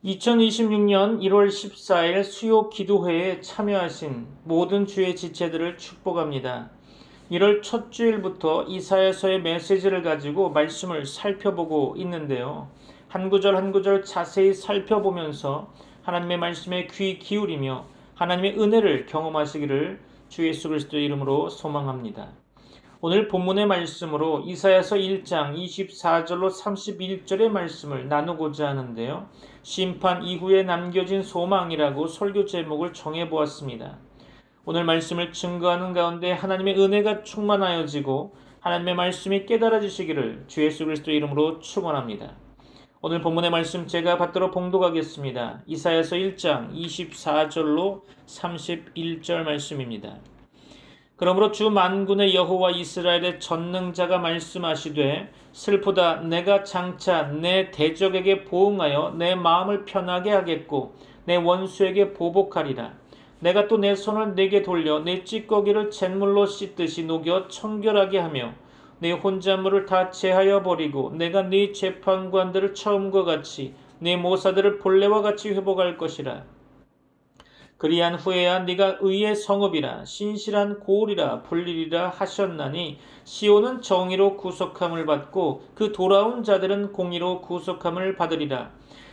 2026년 1월 14일 수요 기도회에 참여하신 모든 주의 지체들을 축복합니다. 1월 첫 주일부터 이사야서의 메시지를 가지고 말씀을 살펴보고 있는데요. 한 구절 한 구절 자세히 살펴보면서 하나님의 말씀에 귀 기울이며 하나님의 은혜를 경험하시기를 주 예수 그리스도의 이름으로 소망합니다. 오늘 본문의 말씀으로 이사야서 1장 24절로 31절의 말씀을 나누고자 하는데요. 심판 이후에 남겨진 소망이라고 설교 제목을 정해보았습니다. 오늘 말씀을 증거하는 가운데 하나님의 은혜가 충만하여지고 하나님의 말씀이 깨달아지시기를 주 예수 그리스도의 이름으로 축원합니다. 오늘 본문의 말씀 제가 받도록 봉독하겠습니다. 이사야서 1장 24절로 31절 말씀입니다. 그러므로 주 만군의 여호와 이스라엘의 전능자가 말씀하시되 슬프다 내가 장차 내 대적에게 보응하여 내 마음을 편하게 하겠고 내 원수에게 보복하리라. 내가 또 내 손을 내게 돌려 내 찌꺼기를 잿물로 씻듯이 녹여 청결하게 하며 내 혼잣물을 다 제하여 버리고 내가 네 재판관들을 처음과 같이 네 모사들을 본래와 같이 회복할 것이라. 그리한 후에야 네가 의의 성읍이라 신실한 고을이라 불리리라 하셨나니 시온은 정의로 구속함을 받고 그 돌아온 자들은 공의로 구속함을 받으리라.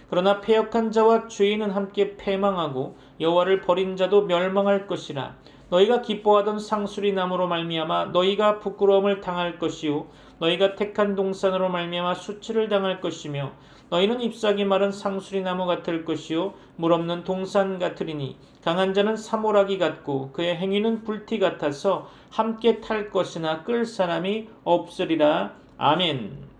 그러나 패역한 자와 죄인은 함께 패망하고 여호와를 버린 자도 멸망할 것이라. 너희가 기뻐하던 상수리 나무로 말미암아 너희가 부끄러움을 당할 것이요 너희가 택한 동산으로 말미암아 수치를 당할 것이며 너희는 잎사귀 마른 상수리 나무 같을 것이요 물 없는 동산 같으리니 강한 자는 사모라기 같고 그의 행위는 불티 같아서 함께 탈 것이나 끌 사람이 없으리라. 아멘.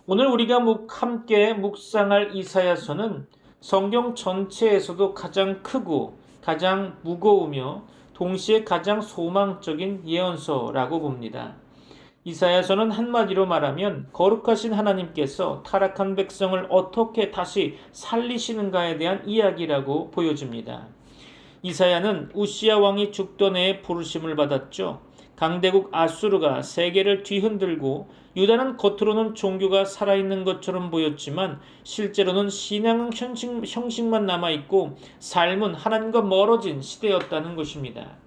오늘 우리가 함께 묵상할 이사야서는 성경 전체에서도 가장 크고 가장 무거우며 동시에 가장 소망적인 예언서라고 봅니다. 이사야서는 한마디로 말하면 거룩하신 하나님께서 타락한 백성을 어떻게 다시 살리시는가에 대한 이야기라고 보여집니다. 이사야는 우시야 왕이 죽던 해에 부르심을 받았죠. 강대국 아수르가 세계를 뒤흔들고 유다는 겉으로는 종교가 살아있는 것처럼 보였지만 실제로는 신앙 형식만 남아있고 삶은 하나님과 멀어진 시대였다는 것입니다.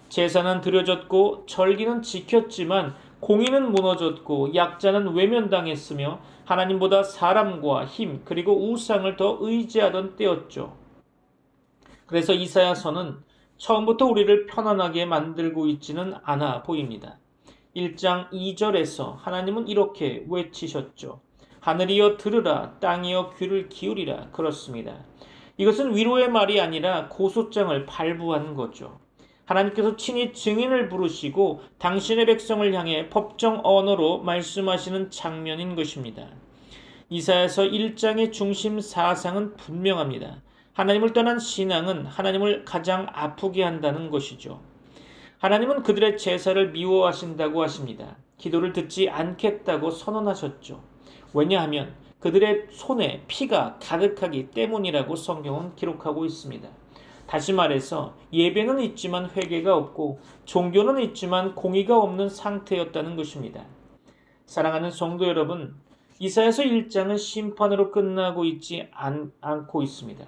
제사는 드려졌고 절기는 지켰지만 공의는 무너졌고 약자는 외면당했으며 하나님보다 사람과 힘 그리고 우상을 더 의지하던 때였죠. 그래서 이사야서는 처음부터 우리를 편안하게 만들고 있지는 않아 보입니다. 1장 2절에서 하나님은 이렇게 외치셨죠. 하늘이여 들으라 땅이여 귀를 기울이라. 그렇습니다. 이것은 위로의 말이 아니라 고소장을 발부한 거죠. 하나님께서 친히 증인을 부르시고 당신의 백성을 향해 법정 언어로 말씀하시는 장면인 것입니다. 이사야서 1장의 중심 사상은 분명합니다. 하나님을 떠난 신앙은 하나님을 가장 아프게 한다는 것이죠. 하나님은 그들의 제사를 미워하신다고 하십니다. 기도를 듣지 않겠다고 선언하셨죠. 왜냐하면 그들의 손에 피가 가득하기 때문이라고 성경은 기록하고 있습니다. 다시 말해서 예배는 있지만 회개가 없고 종교는 있지만 공의가 없는 상태였다는 것입니다. 사랑하는 성도 여러분, 이사야서 1장은 심판으로 끝나고 있지 않고 있습니다.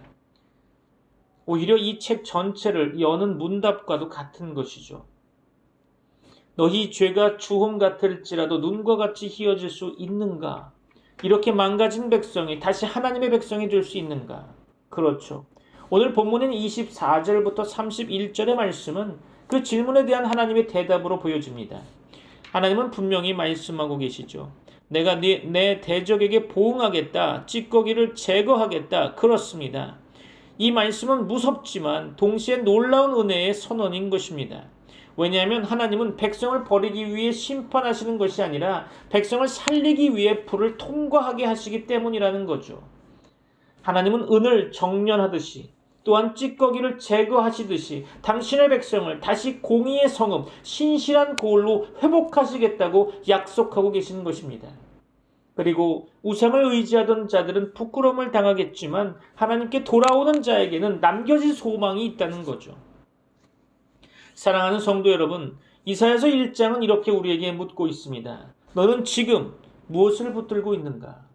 오히려 이 책 전체를 여는 문답과도 같은 것이죠. 너희 죄가 주홍 같을지라도 눈과 같이 희어질 수 있는가? 이렇게 망가진 백성이 다시 하나님의 백성이 될 수 있는가? 그렇죠. 오늘 본문인 24절부터 31절의 말씀은 그 질문에 대한 하나님의 대답으로 보여집니다. 하나님은 분명히 말씀하고 계시죠. 내가 내 대적에게 보응하겠다. 찌꺼기를 제거하겠다. 그렇습니다. 이 말씀은 무섭지만 동시에 놀라운 은혜의 선언인 것입니다. 왜냐하면 하나님은 백성을 버리기 위해 심판하시는 것이 아니라 백성을 살리기 위해 불을 통과하게 하시기 때문이라는 거죠. 하나님은 은을 정련하듯이 또한 찌꺼기를 제거하시듯이 당신의 백성을 다시 공의의 성읍, 신실한 고을로 회복하시겠다고 약속하고 계시는 것입니다. 그리고 우상을 의지하던 자들은 부끄러움을 당하겠지만 하나님께 돌아오는 자에게는 남겨진 소망이 있다는 거죠. 사랑하는 성도 여러분, 이사야서 1장은 이렇게 우리에게 묻고 있습니다. 너는 지금 무엇을 붙들고 있는가?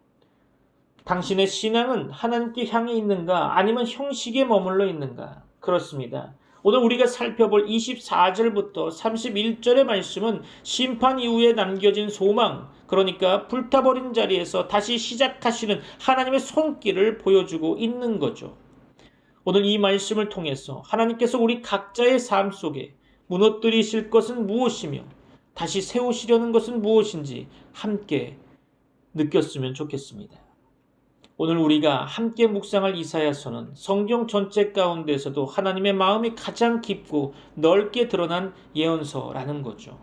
당신의 신앙은 하나님께 향해 있는가 아니면 형식에 머물러 있는가? 그렇습니다. 오늘 우리가 살펴볼 24절부터 31절의 말씀은 심판 이후에 남겨진 소망, 그러니까 불타버린 자리에서 다시 시작하시는 하나님의 손길을 보여주고 있는 거죠. 오늘 이 말씀을 통해서 하나님께서 우리 각자의 삶 속에 무너뜨리실 것은 무엇이며 다시 세우시려는 것은 무엇인지 함께 느꼈으면 좋겠습니다. 오늘 우리가 함께 묵상할 이사야서는 성경 전체 가운데서도 하나님의 마음이 가장 깊고 넓게 드러난 예언서라는 거죠.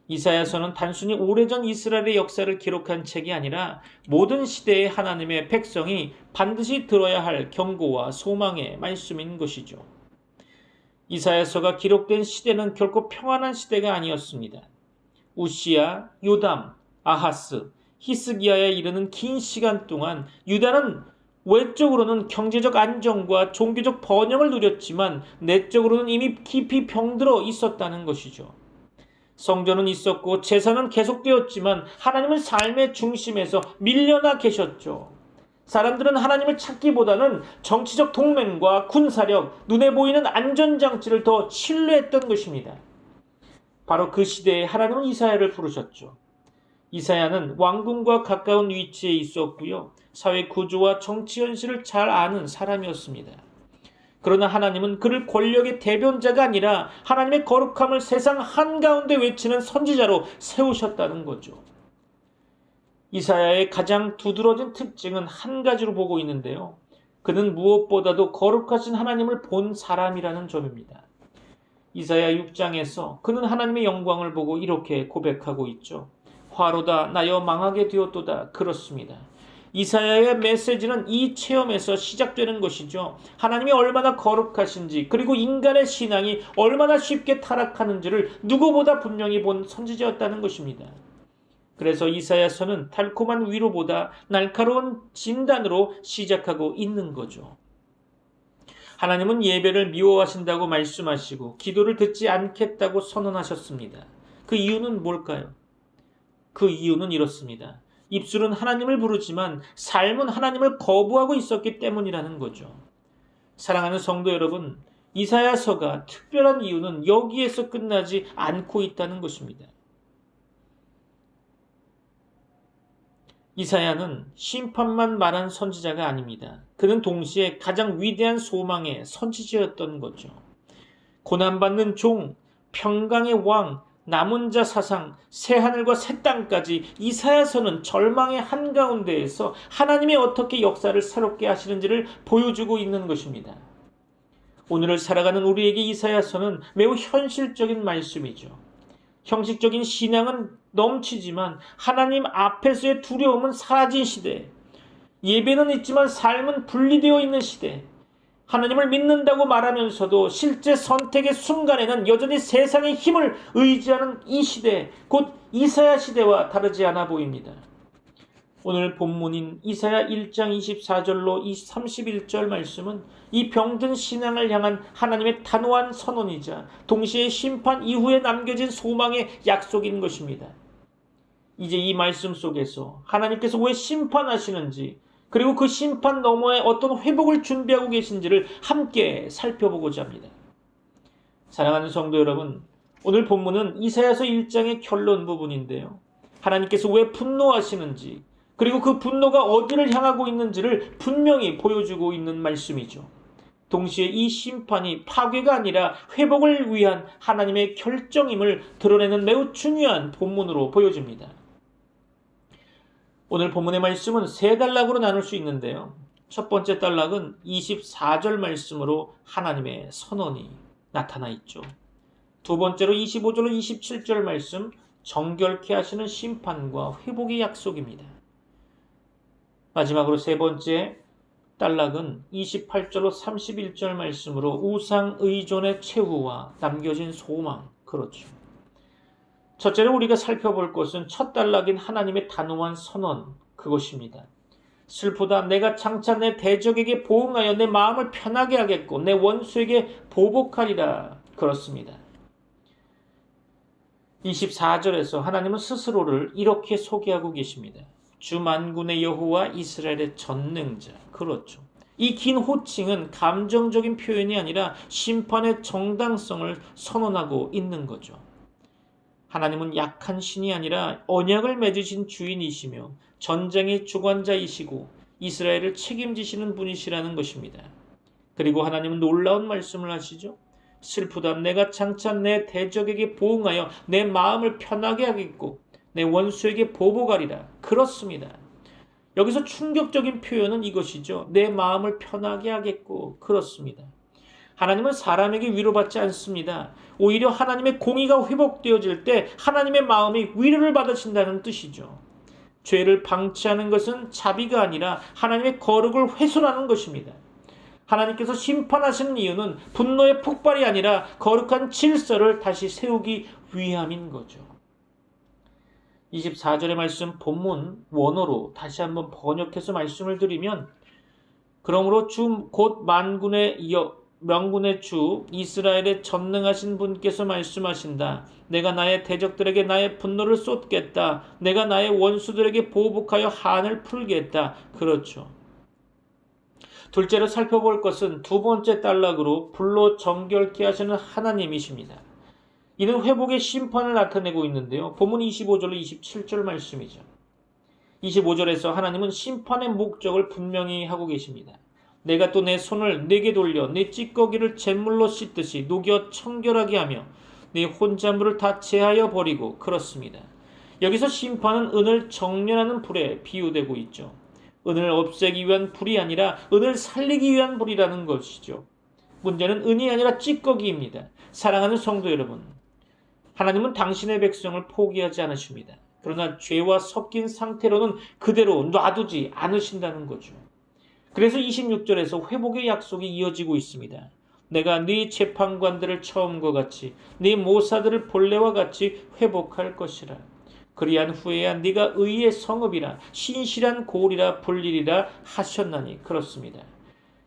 이사야서는 단순히 오래전 이스라엘의 역사를 기록한 책이 아니라 모든 시대의 하나님의 백성이 반드시 들어야 할 경고와 소망의 말씀인 것이죠. 이사야서가 기록된 시대는 결코 평안한 시대가 아니었습니다. 우시야, 요담, 아하스, 히스기야에 이르는 긴 시간 동안 유다는 외적으로는 경제적 안정과 종교적 번영을 누렸지만 내적으로는 이미 깊이 병들어 있었다는 것이죠. 성전은 있었고 제사는 계속되었지만 하나님은 삶의 중심에서 밀려나 계셨죠. 사람들은 하나님을 찾기보다는 정치적 동맹과 군사력, 눈에 보이는 안전장치를 더 신뢰했던 것입니다. 바로 그 시대에 하나님은 이사야를 부르셨죠. 이사야는 왕궁과 가까운 위치에 있었고요. 사회 구조와 정치 현실을 잘 아는 사람이었습니다. 그러나 하나님은 그를 권력의 대변자가 아니라 하나님의 거룩함을 세상 한가운데 외치는 선지자로 세우셨다는 거죠. 이사야의 가장 두드러진 특징은 한 가지로 보고 있는데요. 그는 무엇보다도 거룩하신 하나님을 본 사람이라는 점입니다. 이사야 6장에서 그는 하나님의 영광을 보고 이렇게 고백하고 있죠. 화로다 나여 망하게 되었도다. 그렇습니다. 이사야의 메시지는 이 체험에서 시작되는 것이죠. 하나님이 얼마나 거룩하신지 그리고 인간의 신앙이 얼마나 쉽게 타락하는지를 누구보다 분명히 본 선지자였다는 것입니다. 그래서 이사야서는 달콤한 위로보다 날카로운 진단으로 시작하고 있는 거죠. 하나님은 예배를 미워하신다고 말씀하시고 기도를 듣지 않겠다고 선언하셨습니다. 그 이유는 뭘까요? 그 이유는 이렇습니다. 입술은 하나님을 부르지만 삶은 하나님을 거부하고 있었기 때문이라는 거죠. 사랑하는 성도 여러분, 이사야서가 특별한 이유는 여기에서 끝나지 않고 있다는 것입니다. 이사야는 심판만 말한 선지자가 아닙니다. 그는 동시에 가장 위대한 소망의 선지자였던 거죠. 고난받는 종, 평강의 왕, 남은 자 사상, 새하늘과 새 땅까지 이사야서는 절망의 한가운데에서 하나님이 어떻게 역사를 새롭게 하시는지를 보여주고 있는 것입니다. 오늘을 살아가는 우리에게 이사야서는 매우 현실적인 말씀이죠. 형식적인 신앙은 넘치지만 하나님 앞에서의 두려움은 사라진 시대, 예배는 있지만 삶은 분리되어 있는 시대, 하나님을 믿는다고 말하면서도 실제 선택의 순간에는 여전히 세상의 힘을 의지하는 이 시대, 곧 이사야 시대와 다르지 않아 보입니다. 오늘 본문인 이사야 1장 24절로 31절 말씀은 이 병든 신앙을 향한 하나님의 단호한 선언이자 동시에 심판 이후에 남겨진 소망의 약속인 것입니다. 이제 이 말씀 속에서 하나님께서 왜 심판하시는지 그리고 그 심판 너머에 어떤 회복을 준비하고 계신지를 함께 살펴보고자 합니다. 사랑하는 성도 여러분, 오늘 본문은 이사야서 1장의 결론 부분인데요. 하나님께서 왜 분노하시는지 그리고 그 분노가 어디를 향하고 있는지를 분명히 보여주고 있는 말씀이죠. 동시에 이 심판이 파괴가 아니라 회복을 위한 하나님의 결정임을 드러내는 매우 중요한 본문으로 보여집니다. 오늘 본문의 말씀은 세 단락으로 나눌 수 있는데요. 첫 번째 단락은 24절 말씀으로 하나님의 선언이 나타나 있죠. 두 번째로 25절로 27절 말씀, 정결케 하시는 심판과 회복의 약속입니다. 마지막으로 세 번째 단락은 28절로 31절 말씀으로 우상 의존의 최후와 남겨진 소망, 그렇죠. 첫째로 우리가 살펴볼 것은 첫 단락인 하나님의 단호한 선언, 그것입니다. 슬프다. 내가 장차 내 대적에게 보응하여 내 마음을 편하게 하겠고 내 원수에게 보복하리라. 그렇습니다. 24절에서 하나님은 스스로를 이렇게 소개하고 계십니다. 주 만군의 여호와 이스라엘의 전능자. 그렇죠. 이 긴 호칭은 감정적인 표현이 아니라 심판의 정당성을 선언하고 있는 거죠. 하나님은 약한 신이 아니라 언약을 맺으신 주인이시며 전쟁의 주관자이시고 이스라엘을 책임지시는 분이시라는 것입니다. 그리고 하나님은 놀라운 말씀을 하시죠. 슬프다. 내가 장차 내 대적에게 보응하여 내 마음을 편하게 하겠고 내 원수에게 보복하리라. 그렇습니다. 여기서 충격적인 표현은 이것이죠. 내 마음을 편하게 하겠고. 그렇습니다. 하나님은 사람에게 위로받지 않습니다. 오히려 하나님의 공의가 회복되어질 때 하나님의 마음이 위로를 받으신다는 뜻이죠. 죄를 방치하는 것은 자비가 아니라 하나님의 거룩을 훼손하는 것입니다. 하나님께서 심판하시는 이유는 분노의 폭발이 아니라 거룩한 질서를 다시 세우기 위함인 거죠. 24절의 말씀 본문 원어로 다시 한번 번역해서 말씀을 드리면, 그러므로 주 곧 명군의 주 이스라엘의 전능하신 분께서 말씀하신다. 내가 나의 대적들에게 나의 분노를 쏟겠다. 내가 나의 원수들에게 보복하여 한을 풀겠다. 그렇죠. 둘째로 살펴볼 것은 두 번째 단락으로 불로 정결케 하시는 하나님이십니다. 이는 회복의 심판을 나타내고 있는데요. 본문 25절로 27절 말씀이죠. 25절에서 하나님은 심판의 목적을 분명히 하고 계십니다. 내가 또 내 손을 네게 돌려 네 찌꺼기를 잿물로 씻듯이 녹여 청결하게 하며 네 혼자물을 다 제하여 버리고. 그렇습니다. 여기서 심판은 은을 정련하는 불에 비유되고 있죠. 은을 없애기 위한 불이 아니라 은을 살리기 위한 불이라는 것이죠. 문제는 은이 아니라 찌꺼기입니다. 사랑하는 성도 여러분, 하나님은 당신의 백성을 포기하지 않으십니다. 그러나 죄와 섞인 상태로는 그대로 놔두지 않으신다는 거죠. 그래서 26절에서 회복의 약속이 이어지고 있습니다. 내가 네 재판관들을 처음과 같이 네 모사들을 본래와 같이 회복할 것이라. 그리한 후에야 네가 의의 성읍이라 신실한 고을이라 불리리라 하셨나니. 그렇습니다.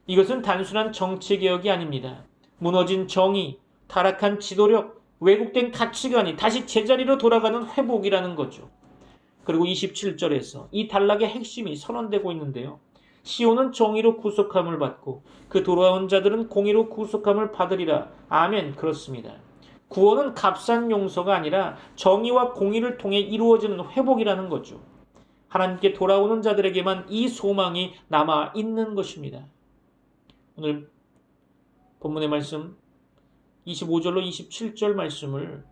이것은 단순한 정치개혁이 아닙니다. 무너진 정의, 타락한 지도력, 왜곡된 가치관이 다시 제자리로 돌아가는 회복이라는 거죠. 그리고 27절에서 이 단락의 핵심이 선언되고 있는데요. 시온은 정의로 구속함을 받고 그 돌아온 자들은 공의로 구속함을 받으리라. 아멘. 그렇습니다. 구원은 값싼 용서가 아니라 정의와 공의를 통해 이루어지는 회복이라는 거죠. 하나님께 돌아오는 자들에게만 이 소망이 남아 있는 것입니다. 오늘 본문의 말씀 25절로 27절 말씀을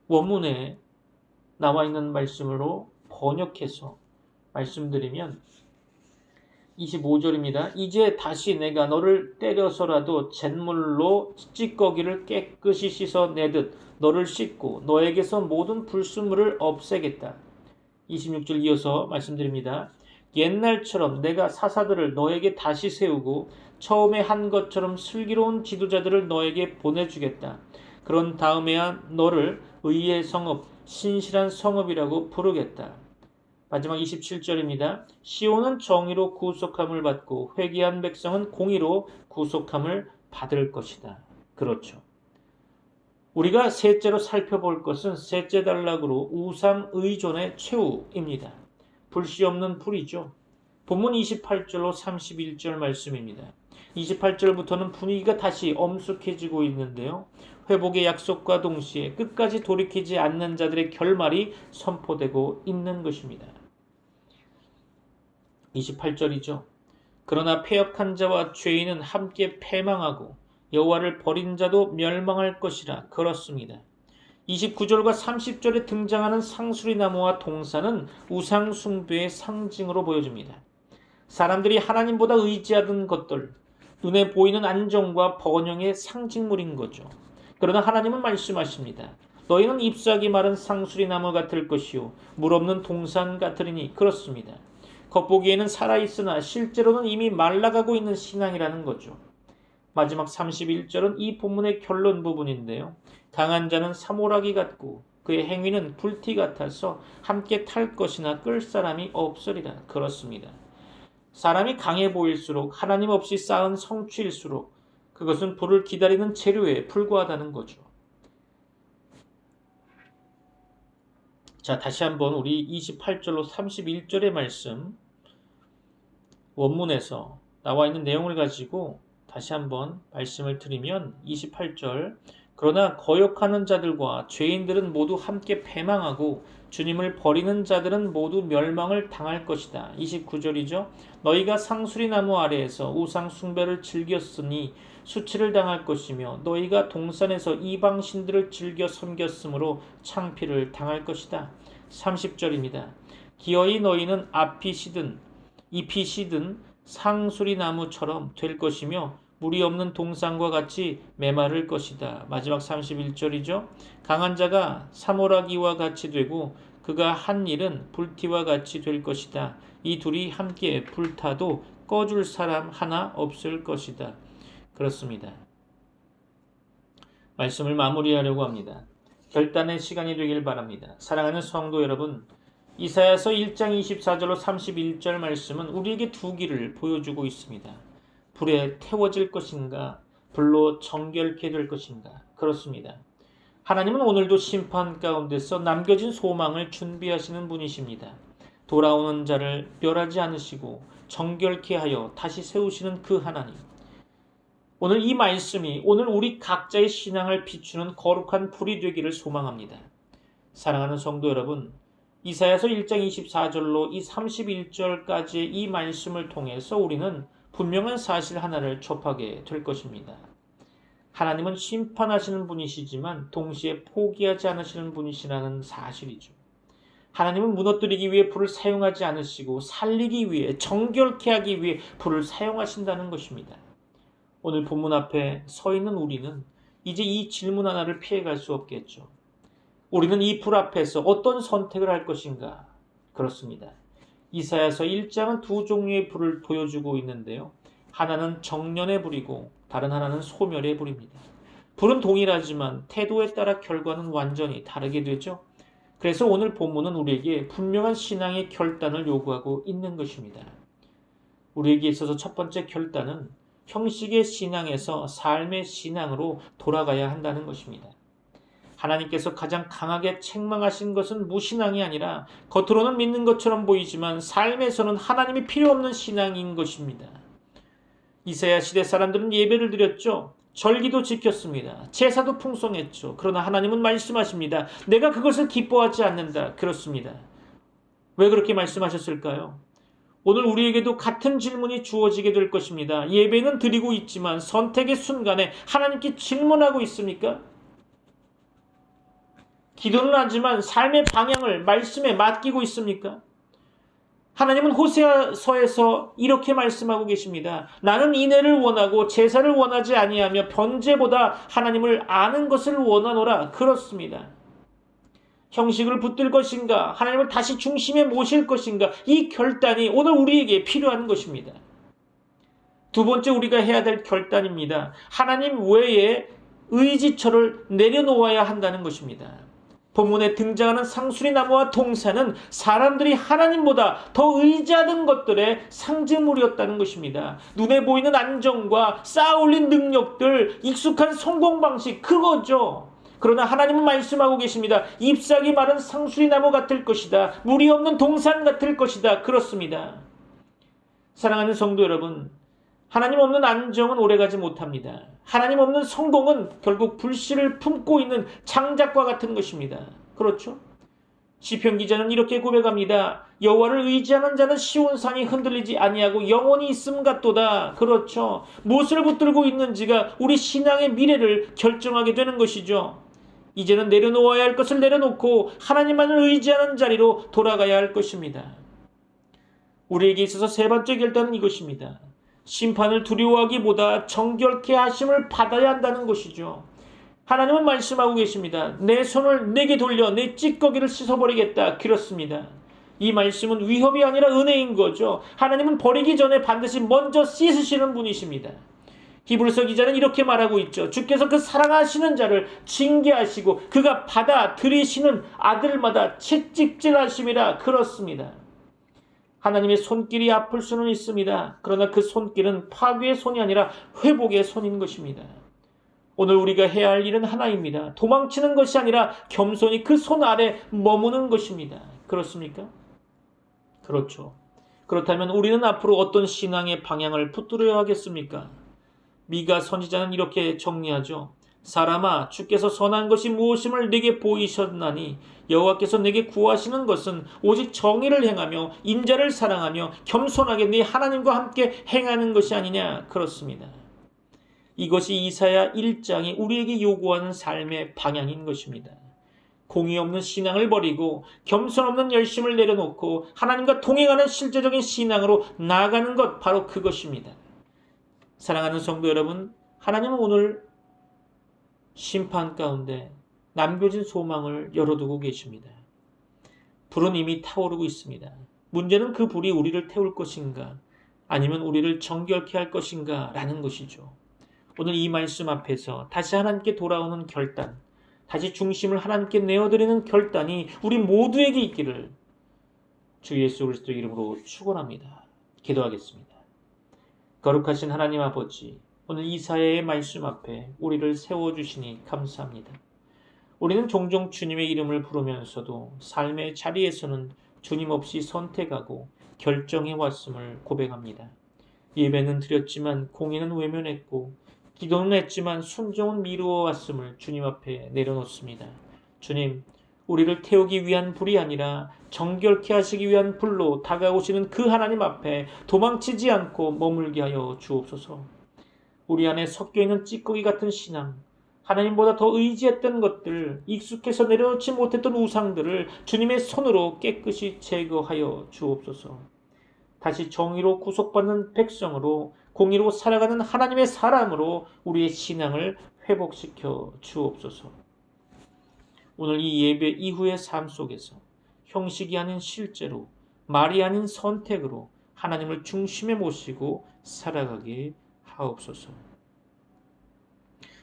원문에 나와 있는 말씀으로 번역해서 말씀드리면 25절입니다. 이제 다시 내가 너를 때려서라도 잿물로 찌꺼기를 깨끗이 씻어내듯 너를 씻고 너에게서 모든 불순물을 없애겠다. 26절 이어서 말씀드립니다. 옛날처럼 내가 사사들을 너에게 다시 세우고 처음에 한 것처럼 슬기로운 지도자들을 너에게 보내주겠다. 그런 다음에야 너를 의의 성읍, 신실한 성읍이라고 부르겠다. 마지막 27절입니다. 시온은 정의로 구속함을 받고 회개한 백성은 공의로 구속함을 받을 것이다. 그렇죠. 우리가 셋째로 살펴볼 것은 셋째 단락으로 우상 의존의 최후입니다. 불씨 없는 불이죠. 본문 28절로 31절 말씀입니다. 28절부터는 분위기가 다시 엄숙해지고 있는데요. 회복의 약속과 동시에 끝까지 돌이키지 않는 자들의 결말이 선포되고 있는 것입니다. 28절이죠. 그러나 패역한 자와 죄인은 함께 패망하고 여호와를 버린 자도 멸망할 것이라. 그렇습니다. 29절과 30절에 등장하는 상수리 나무와 동산은 우상 숭배의 상징으로 보여집니다. 사람들이 하나님보다 의지하던 것들, 눈에 보이는 안정과 번영의 상징물인 거죠. 그러나 하나님은 말씀하십니다. 너희는 잎사귀 마른 상수리 나무 같을 것이요 물 없는 동산 같으리니. 그렇습니다. 겉보기에는 살아있으나 실제로는 이미 말라가고 있는 신앙이라는 거죠. 마지막 31절은 이 본문의 결론 부분인데요. 강한 자는 사모라기 같고 그의 행위는 불티 같아서 함께 탈 것이나 끌 사람이 없으리라. 그렇습니다. 사람이 강해 보일수록 하나님 없이 쌓은 성취일수록 그것은 불을 기다리는 재료에 불과하다는 거죠. 자, 다시 한번 우리 28절로 31절의 말씀 원문에서 나와 있는 내용을 가지고 다시 한번 말씀을 드리면 28절 그러나 거역하는 자들과 죄인들은 모두 함께 패망하고 주님을 버리는 자들은 모두 멸망을 당할 것이다. 29절이죠. 너희가 상수리 나무 아래에서 우상 숭배를 즐겼으니 수치를 당할 것이며 너희가 동산에서 이방 신들을 즐겨 섬겼으므로 창피를 당할 것이다. 30절입니다. 기어이 너희는 앞이 시든 잎이 시든 상수리 나무처럼 될 것이며 물이 없는 동산과 같이 메마를 것이다. 마지막 31절이죠. 강한 자가 사모라기와 같이 되고 그가 한 일은 불티와 같이 될 것이다. 이 둘이 함께 불타도 꺼줄 사람 하나 없을 것이다. 그렇습니다. 말씀을 마무리하려고 합니다. 결단의 시간이 되길 바랍니다. 사랑하는 성도 여러분, 이사야서 1장 24절로 31절 말씀은 우리에게 두 길을 보여주고 있습니다. 불에 태워질 것인가, 불로 정결케 될 것인가. 그렇습니다. 하나님은 오늘도 심판 가운데서 남겨진 소망을 준비하시는 분이십니다. 돌아오는 자를 멸하지 않으시고 정결케 하여 다시 세우시는 그 하나님. 오늘 이 말씀이 오늘 우리 각자의 신앙을 비추는 거룩한 불이 되기를 소망합니다. 사랑하는 성도 여러분, 이사야서 1장 24절로 이 31절까지의 이 말씀을 통해서 우리는 분명한 사실 하나를 접하게 될 것입니다. 하나님은 심판하시는 분이시지만 동시에 포기하지 않으시는 분이시라는 사실이죠. 하나님은 무너뜨리기 위해 불을 사용하지 않으시고 살리기 위해 정결케 하기 위해 불을 사용하신다는 것입니다. 오늘 본문 앞에 서 있는 우리는 이제 이 질문 하나를 피해갈 수 없겠죠. 우리는 이 불 앞에서 어떤 선택을 할 것인가? 그렇습니다. 이사야서 1장은 두 종류의 불을 보여주고 있는데요. 하나는 정련의 불이고 다른 하나는 소멸의 불입니다. 불은 동일하지만 태도에 따라 결과는 완전히 다르게 되죠. 그래서 오늘 본문은 우리에게 분명한 신앙의 결단을 요구하고 있는 것입니다. 우리에게 있어서 첫 번째 결단은 형식의 신앙에서 삶의 신앙으로 돌아가야 한다는 것입니다. 하나님께서 가장 강하게 책망하신 것은 무신앙이 아니라 겉으로는 믿는 것처럼 보이지만 삶에서는 하나님이 필요 없는 신앙인 것입니다. 이사야 시대 사람들은 예배를 드렸죠. 절기도 지켰습니다. 제사도 풍성했죠. 그러나 하나님은 말씀하십니다. 내가 그것을 기뻐하지 않는다. 그렇습니다. 왜 그렇게 말씀하셨을까요? 오늘 우리에게도 같은 질문이 주어지게 될 것입니다. 예배는 드리고 있지만 선택의 순간에 하나님께 질문하고 있습니까? 기도는 하지만 삶의 방향을 말씀에 맡기고 있습니까? 하나님은 호세아서에서 이렇게 말씀하고 계십니다. 나는 인애를 원하고 제사를 원하지 아니하며 번제보다 하나님을 아는 것을 원하노라. 그렇습니다. 형식을 붙들 것인가? 하나님을 다시 중심에 모실 것인가? 이 결단이 오늘 우리에게 필요한 것입니다. 두 번째 우리가 해야 될 결단입니다. 하나님 외에 의지처를 내려놓아야 한다는 것입니다. 본문에 등장하는 상수리 나무와 동산은 사람들이 하나님보다 더 의지하던 것들의 상징물이었다는 것입니다. 눈에 보이는 안정과 쌓아올린 능력들, 익숙한 성공 방식, 그거죠. 그러나 하나님은 말씀하고 계십니다. 잎사귀 마른 상수리 나무 같을 것이다. 물이 없는 동산 같을 것이다. 그렇습니다. 사랑하는 성도 여러분, 하나님 없는 안정은 오래가지 못합니다. 하나님 없는 성공은 결국 불씨를 품고 있는 장작과 같은 것입니다. 그렇죠? 시편 기자는 이렇게 고백합니다. 여호와를 의지하는 자는 시온산이 흔들리지 아니하고 영원히 있음 같도다. 그렇죠? 무엇을 붙들고 있는지가 우리 신앙의 미래를 결정하게 되는 것이죠. 이제는 내려놓아야 할 것을 내려놓고 하나님만을 의지하는 자리로 돌아가야 할 것입니다. 우리에게 있어서 세 번째 결단은 이것입니다. 심판을 두려워하기보다 정결케 하심을 받아야 한다는 것이죠. 하나님은 말씀하고 계십니다. 내 손을 내게 돌려 내 찌꺼기를 씻어버리겠다. 그렇습니다. 이 말씀은 위협이 아니라 은혜인 거죠. 하나님은 버리기 전에 반드시 먼저 씻으시는 분이십니다. 히브리서 기자는 이렇게 말하고 있죠. 주께서 그 사랑하시는 자를 징계하시고 그가 받아들이시는 아들마다 채찍질하심이라. 그렇습니다. 하나님의 손길이 아플 수는 있습니다. 그러나 그 손길은 파괴의 손이 아니라 회복의 손인 것입니다. 오늘 우리가 해야 할 일은 하나입니다. 도망치는 것이 아니라 겸손히 그 손 아래 머무는 것입니다. 그렇습니까? 그렇죠. 그렇다면 우리는 앞으로 어떤 신앙의 방향을 붙들어야 하겠습니까? 미가 선지자는 이렇게 정리하죠. 사람아, 주께서 선한 것이 무엇임을 내게 보이셨나니 여호와께서 내게 구하시는 것은 오직 정의를 행하며 인자를 사랑하며 겸손하게 네 하나님과 함께 행하는 것이 아니냐. 그렇습니다. 이것이 이사야 1장이 우리에게 요구하는 삶의 방향인 것입니다. 공의 없는 신앙을 버리고 겸손 없는 열심을 내려놓고 하나님과 동행하는 실제적인 신앙으로 나아가는 것, 바로 그것입니다. 사랑하는 성도 여러분, 하나님은 오늘 심판 가운데 남겨진 소망을 열어두고 계십니다. 불은 이미 타오르고 있습니다. 문제는 그 불이 우리를 태울 것인가, 아니면 우리를 정결케 할 것인가 라는 것이죠. 오늘 이 말씀 앞에서 다시 하나님께 돌아오는 결단, 다시 중심을 하나님께 내어드리는 결단이 우리 모두에게 있기를 주 예수 그리스도 이름으로 축원합니다. 기도하겠습니다. 거룩하신 하나님 아버지, 오늘 이사야의 말씀 앞에 우리를 세워주시니 감사합니다. 우리는 종종 주님의 이름을 부르면서도 삶의 자리에서는 주님 없이 선택하고 결정해왔음을 고백합니다. 예배는 드렸지만 공의는 외면했고 기도는 했지만 순종은 미루어왔음을 주님 앞에 내려놓습니다. 주님, 우리를 태우기 위한 불이 아니라 정결케 하시기 위한 불로 다가오시는 그 하나님 앞에 도망치지 않고 머물게 하여 주옵소서. 우리 안에 섞여있는 찌꺼기 같은 신앙, 하나님보다 더 의지했던 것들, 익숙해서 내려놓지 못했던 우상들을 주님의 손으로 깨끗이 제거하여 주옵소서. 다시 정의로 구속받는 백성으로, 공의로 살아가는 하나님의 사람으로 우리의 신앙을 회복시켜 주옵소서. 오늘 이 예배 이후의 삶 속에서 형식이 아닌 실제로, 말이 아닌 선택으로 하나님을 중심에 모시고 살아가게 하옵소서.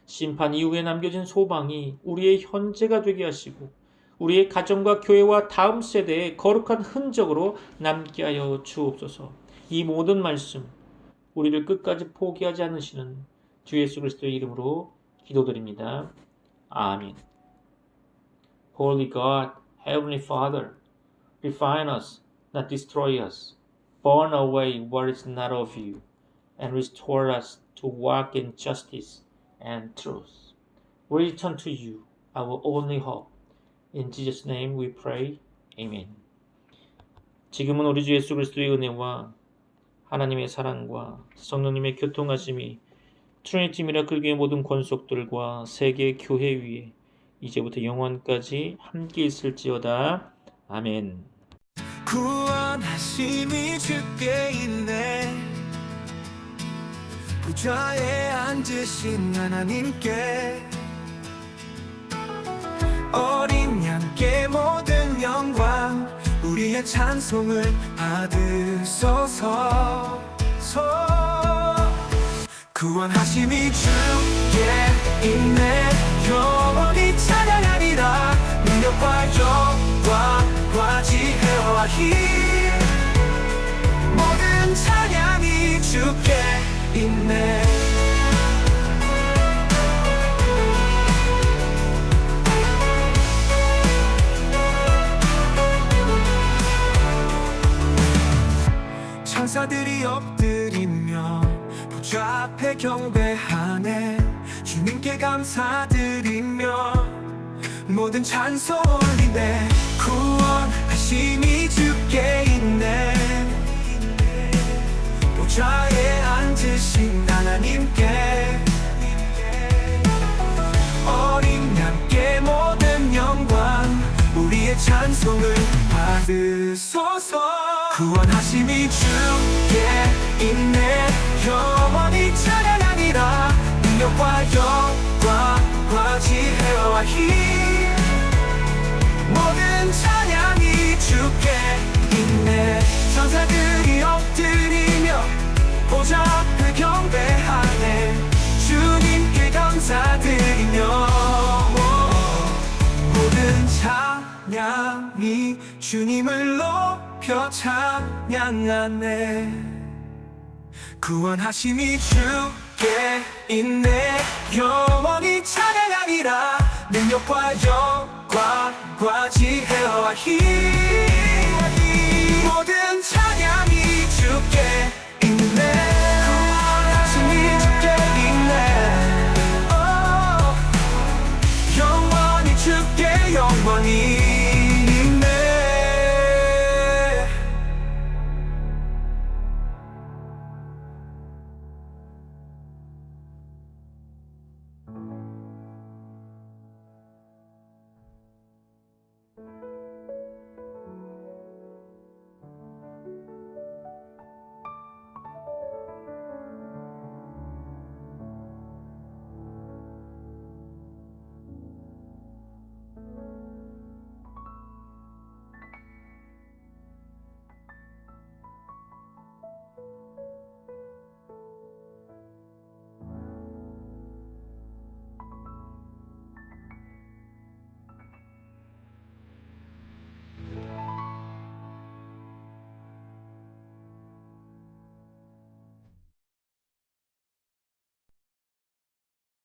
심판 이후에 남겨진 소망이 우리의 현재가 되게 하시고 우리의 가정과 교회와 다음 세대의 거룩한 흔적으로 남게 하여 주옵소서. 이 모든 말씀 우리를 끝까지 포기하지 않으시는 주 예수 그리스도의 이름으로 기도드립니다. 아멘. Holy God, Heavenly Father, refine us, not destroy us. Burn away what is not of you, and restore us to walk in justice and truth. We return to you, our only hope. In Jesus' name we pray. Amen. 지금은 우리 주 예수 그리스도의 은혜와 하나님의 사랑과 성령님의 교통하심이 트리니티 미라클 교회 모든 권속들과 세계 교회 위에 이제부터 영원까지 함께 있을지어다. 아멘. 구원하심이 주께 있네. 보좌에 앉으신 하나님께 어린 양께 모든 영광 우리의 찬송을 받으소서. 구원하심이 주께 있네. 영원히 찬양하리라. 능력과 영광과 지혜와 힘 모든 찬양이 주께 있네. 천사들이 엎드리며 보좌 앞에 경배하네. 주님께 감사드리며 모든 찬송 올리네. 구원하심이 주께 있네. 보좌에 앉으신 하나님께 어린 양께 모든 영광 우리의 찬송을 받으소서. 구원하심이 주께 있네. 영원히 찬양하리라. 능력과 영광과 지혜와 힘 모든 찬양이 주께 있네. 천사들이 엎드리며 보좌 앞에 경배하네. 주님께 감사드리며 모든 찬양이 주님을 높여 찬양하네. 구원하심이 주께 주께 있네. 영원히 찬양하리라. 능력과 영광과 지혜와 힘 모든 찬양이 주께